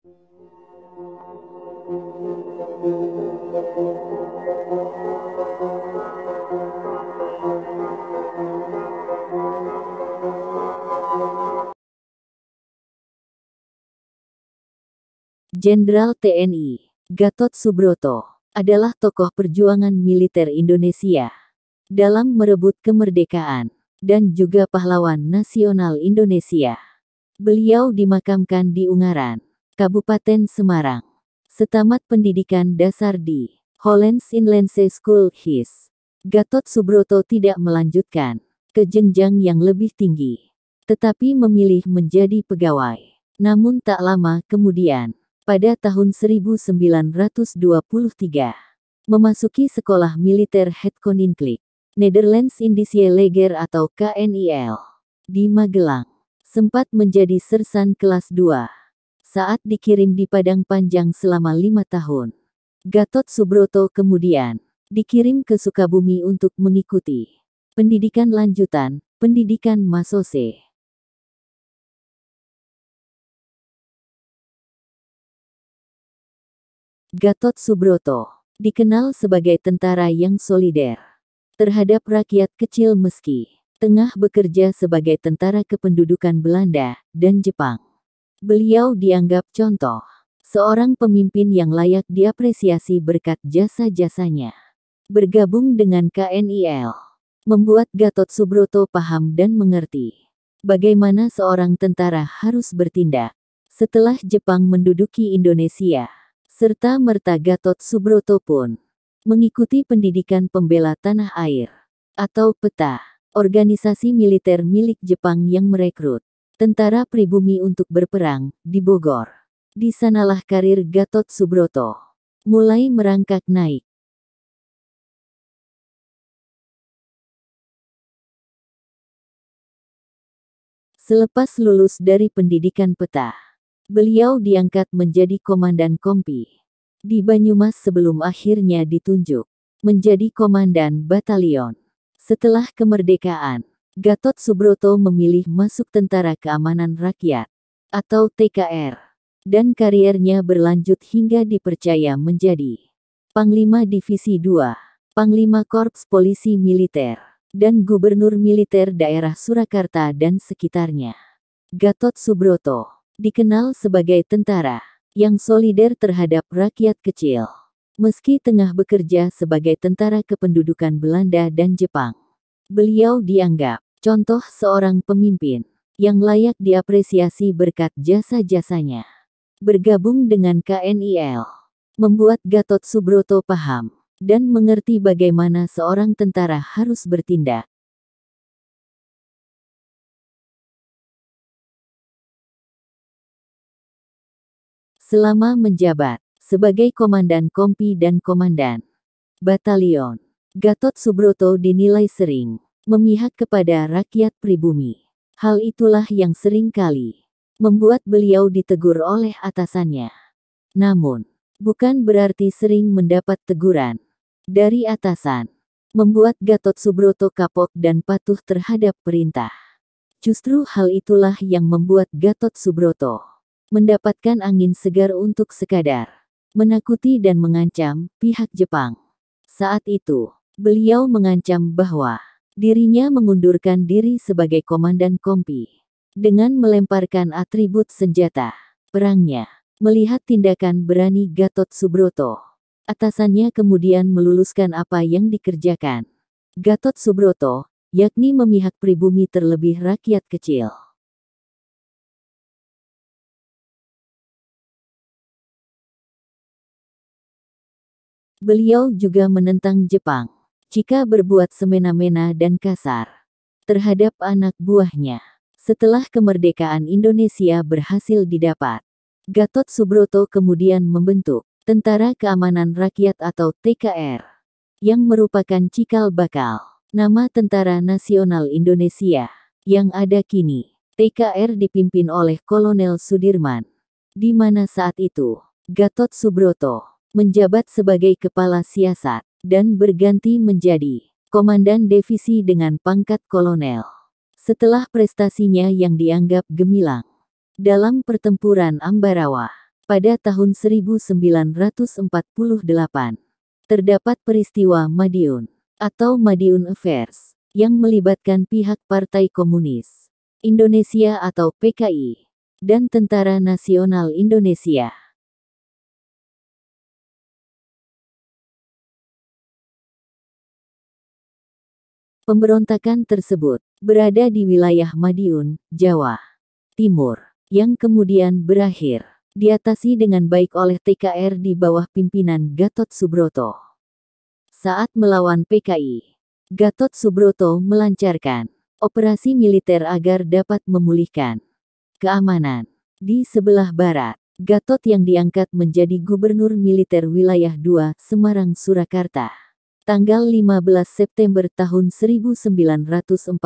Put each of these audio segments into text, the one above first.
Jenderal TNI Gatot Subroto adalah tokoh perjuangan militer Indonesia dalam merebut kemerdekaan dan juga pahlawan nasional Indonesia. Beliau dimakamkan di Ungaran, Kabupaten Semarang. Setamat pendidikan dasar di Hollands Inland School HIS. Gatot Subroto tidak melanjutkan ke jenjang yang lebih tinggi, tetapi memilih menjadi pegawai. Namun tak lama kemudian, pada tahun 1923, memasuki sekolah militer Het Koninklijk Nederlands Indische Leger atau KNIL di Magelang. Sempat menjadi sersan kelas 2 saat dikirim di Padang Panjang selama 5 tahun. Gatot Subroto kemudian dikirim ke Sukabumi untuk mengikuti pendidikan lanjutan, pendidikan Masose. Gatot Subroto dikenal sebagai tentara yang solider terhadap rakyat kecil meski tengah bekerja sebagai tentara kependudukan Belanda dan Jepang. Beliau dianggap contoh seorang pemimpin yang layak diapresiasi berkat jasa-jasanya. Bergabung dengan KNIL membuat Gatot Subroto paham dan mengerti bagaimana seorang tentara harus bertindak setelah Jepang menduduki Indonesia. Serta merta Gatot Subroto pun mengikuti pendidikan pembela tanah air atau PETA, organisasi militer milik Jepang yang merekrut tentara pribumi untuk berperang di Bogor. Di sanalah karir Gatot Subroto mulai merangkak naik. Selepas lulus dari pendidikan PETA, beliau diangkat menjadi komandan kompi di Banyumas sebelum akhirnya ditunjuk menjadi komandan batalion. Setelah kemerdekaan, Gatot Subroto memilih masuk Tentara Keamanan Rakyat atau TKR dan kariernya berlanjut hingga dipercaya menjadi Panglima Divisi 2, Panglima Korps Polisi Militer, dan Gubernur Militer Daerah Surakarta dan sekitarnya. Gatot Subroto dikenal sebagai tentara yang solider terhadap rakyat kecil. Meski tengah bekerja sebagai tentara kependudukan Belanda dan Jepang, beliau dianggap contoh seorang pemimpin yang layak diapresiasi berkat jasa-jasanya. Bergabung dengan KNIL membuat Gatot Subroto paham dan mengerti bagaimana seorang tentara harus bertindak. Selama menjabat sebagai komandan kompi dan komandan batalion, Gatot Subroto dinilai sering memihak kepada rakyat pribumi. Hal itulah yang sering kali membuat beliau ditegur oleh atasannya. Namun, bukan berarti sering mendapat teguran dari atasan membuat Gatot Subroto kapok dan patuh terhadap perintah. Justru hal itulah yang membuat Gatot Subroto mendapatkan angin segar untuk sekadar menakuti dan mengancam pihak Jepang. Saat itu, beliau mengancam bahwa dirinya mengundurkan diri sebagai komandan kompi dengan melemparkan atribut senjata perangnya. Melihat tindakan berani Gatot Subroto, atasannya kemudian meluluskan apa yang dikerjakan Gatot Subroto, yakni memihak pribumi terlebih rakyat kecil. Beliau juga menentang Jepang jika berbuat semena-mena dan kasar terhadap anak buahnya. Setelah kemerdekaan Indonesia berhasil didapat, Gatot Subroto kemudian membentuk Tentara Keamanan Rakyat atau TKR, yang merupakan cikal bakal nama Tentara Nasional Indonesia yang ada kini. TKR dipimpin oleh Kolonel Sudirman, di mana saat itu Gatot Subroto menjabat sebagai kepala siasat dan berganti menjadi komandan divisi dengan pangkat kolonel. Setelah prestasinya yang dianggap gemilang dalam pertempuran Ambarawa Pada tahun 1948, terdapat peristiwa Madiun atau Madiun Affairs yang melibatkan pihak Partai Komunis Indonesia atau PKI dan Tentara Nasional Indonesia. Pemberontakan tersebut berada di wilayah Madiun, Jawa Timur, yang kemudian berakhir diatasi dengan baik oleh TKR di bawah pimpinan Gatot Subroto. Saat melawan PKI, Gatot Subroto melancarkan operasi militer agar dapat memulihkan keamanan di sebelah barat. Gatot yang diangkat menjadi Gubernur Militer Wilayah 2 Semarang Surakarta tanggal 15 September tahun 1948,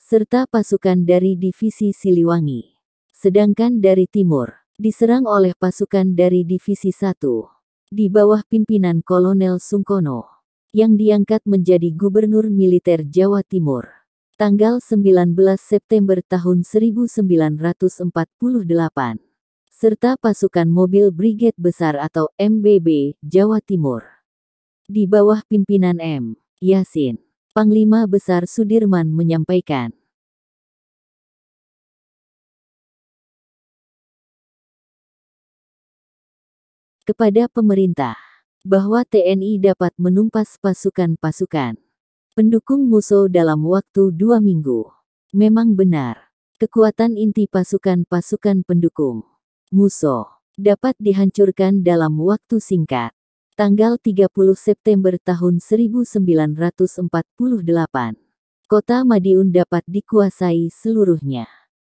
serta pasukan dari Divisi Siliwangi. Sedangkan dari timur, diserang oleh pasukan dari Divisi 1, di bawah pimpinan Kolonel Sungkono, yang diangkat menjadi Gubernur Militer Jawa Timur, tanggal 19 September tahun 1948, serta pasukan Mobil Brigade Besar atau MBB Jawa Timur, di bawah pimpinan M. Yasin. Panglima Besar Sudirman menyampaikan kepada pemerintah bahwa TNI dapat menumpas pasukan-pasukan pendukung musuh dalam waktu 2 minggu. Memang benar, kekuatan inti pasukan-pasukan pendukung musuh dapat dihancurkan dalam waktu singkat. Tanggal 30 September tahun 1948, kota Madiun dapat dikuasai seluruhnya.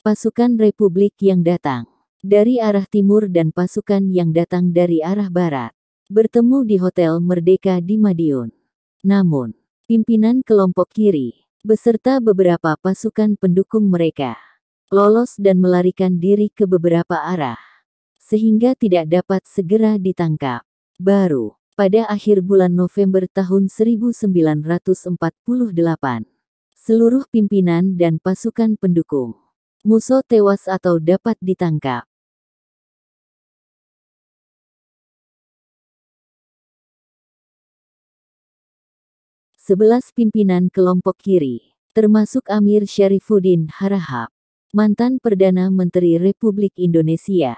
Pasukan Republik yang datang dari arah timur dan pasukan yang datang dari arah barat bertemu di Hotel Merdeka di Madiun. Namun, pimpinan kelompok kiri beserta beberapa pasukan pendukung mereka lolos dan melarikan diri ke beberapa arah, sehingga tidak dapat segera ditangkap. Baru pada akhir bulan November tahun 1948, seluruh pimpinan dan pasukan pendukung musuh tewas atau dapat ditangkap. Sebelas pimpinan kelompok kiri, termasuk Amir Syarifuddin Harahap, mantan Perdana Menteri Republik Indonesia,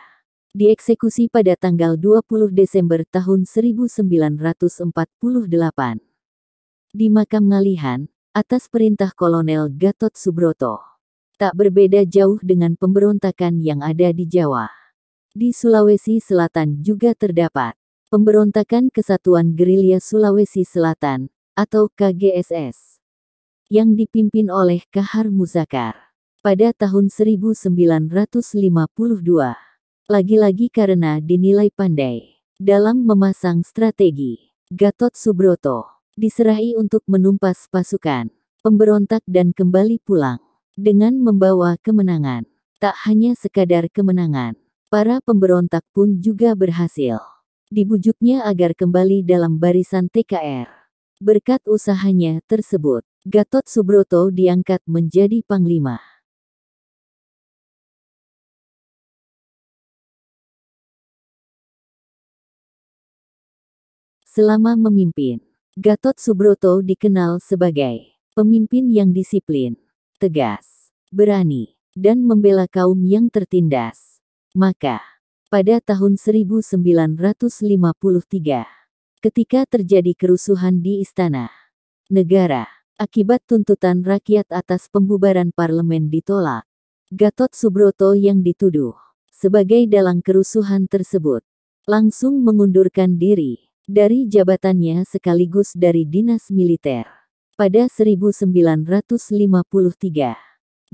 dieksekusi pada tanggal 20 Desember tahun 1948 di Makam Ngalihan atas perintah Kolonel Gatot Subroto. Tak berbeda jauh dengan pemberontakan yang ada di Jawa. Di Sulawesi Selatan juga terdapat pemberontakan Kesatuan Gerilya Sulawesi Selatan atau KGSS yang dipimpin oleh Kahar Muzakar pada tahun 1952. Lagi-lagi karena dinilai pandai dalam memasang strategi, Gatot Subroto diserahi untuk menumpas pasukan pemberontak dan kembali pulang dengan membawa kemenangan. Tak hanya sekadar kemenangan, para pemberontak pun juga berhasil dibujuknya agar kembali dalam barisan TKR. Berkat usahanya tersebut, Gatot Subroto diangkat menjadi panglima. Selama memimpin, Gatot Subroto dikenal sebagai pemimpin yang disiplin, tegas, berani, dan membela kaum yang tertindas. Maka, pada tahun 1953, ketika terjadi kerusuhan di Istana Negara, akibat tuntutan rakyat atas pembubaran parlemen ditolak, Gatot Subroto yang dituduh sebagai dalang kerusuhan tersebut, langsung mengundurkan diri dari jabatannya sekaligus dari dinas militer. Pada 1953,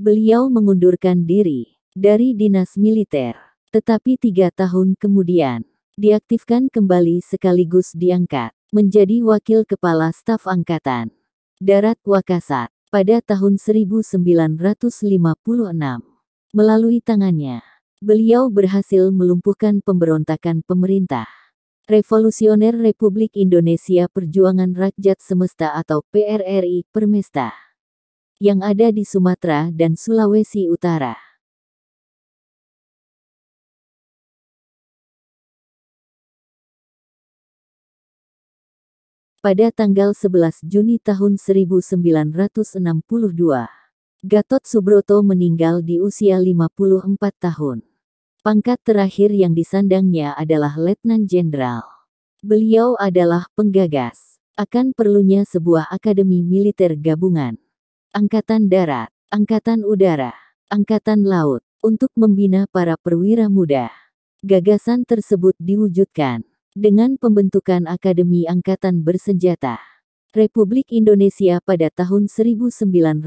beliau mengundurkan diri dari dinas militer, tetapi 3 tahun kemudian, diaktifkan kembali sekaligus diangkat menjadi Wakil Kepala Staf Angkatan Darat Wakasat pada tahun 1956. Melalui tangannya, beliau berhasil melumpuhkan pemberontakan pemerintah Revolusioner Republik Indonesia Perjuangan Rakyat Semesta atau PRRI Permesta yang ada di Sumatera dan Sulawesi Utara. Pada tanggal 11 Juni tahun 1962, Gatot Subroto meninggal di usia 54 tahun. Pangkat terakhir yang disandangnya adalah Letnan Jenderal. Beliau adalah penggagas akan perlunya sebuah akademi militer gabungan, Angkatan Darat, Angkatan Udara, Angkatan Laut, untuk membina para perwira muda. Gagasan tersebut diwujudkan dengan pembentukan Akademi Angkatan Bersenjata Republik Indonesia pada tahun 1965.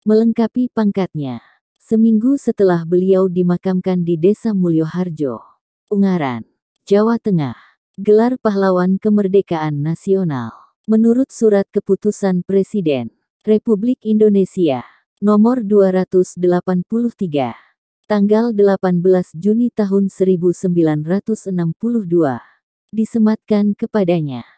Melengkapi pangkatnya, seminggu setelah beliau dimakamkan di Desa Mulyoharjo, Ungaran, Jawa Tengah, gelar pahlawan kemerdekaan nasional. Menurut Surat Keputusan Presiden Republik Indonesia Nomor 283, tanggal 18 Juni tahun 1962, disematkan kepadanya.